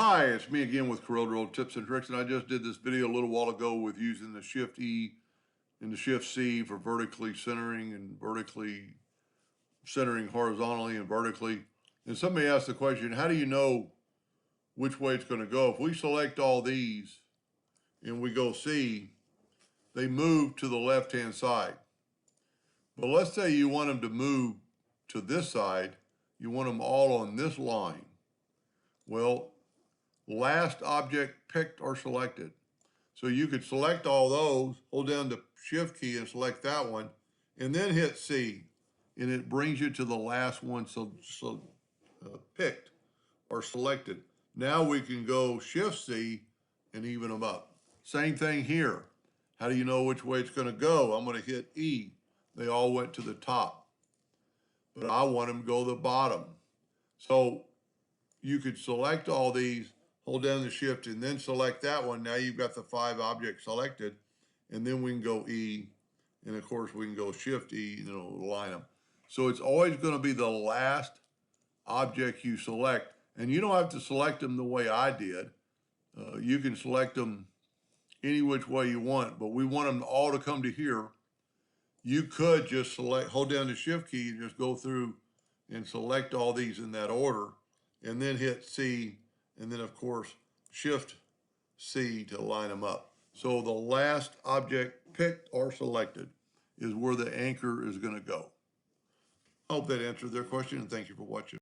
Hi, it's me again with Corel Drill Tips and Tricks, and I just did this video a little while ago with using the Shift E and the Shift C for vertically centering and vertically centering horizontally and vertically. And somebody asked the question, how do you know which way it's going to go? If we select all these and we go C, they move to the left-hand side. But let's say you want them to move to this side, you want them all on this line. Well, last object picked or selected. So you could select all those, hold down the Shift key and select that one, and then hit C, and it brings you to the last one picked or selected. Now we can go Shift C and even them up. Same thing here. How do you know which way it's going to go? I'm going to hit E. They all went to the top, but I want them to go to the bottom. So you could select all these, hold down the Shift and then select that one. Now you've got the 5 objects selected, and then we can go E, and of course we can go Shift E and it'll align them. So it's always going to be the last object you select, and you don't have to select them the way I did. You can select them any which way you want, but we want them all to come to here. You could just hold down the Shift key and just go through and select all these in that order, and then hit C, and then of course Shift C to line them up. So the last object picked or selected is where the anchor is going to go. I hope that answered their question, and thank you for watching.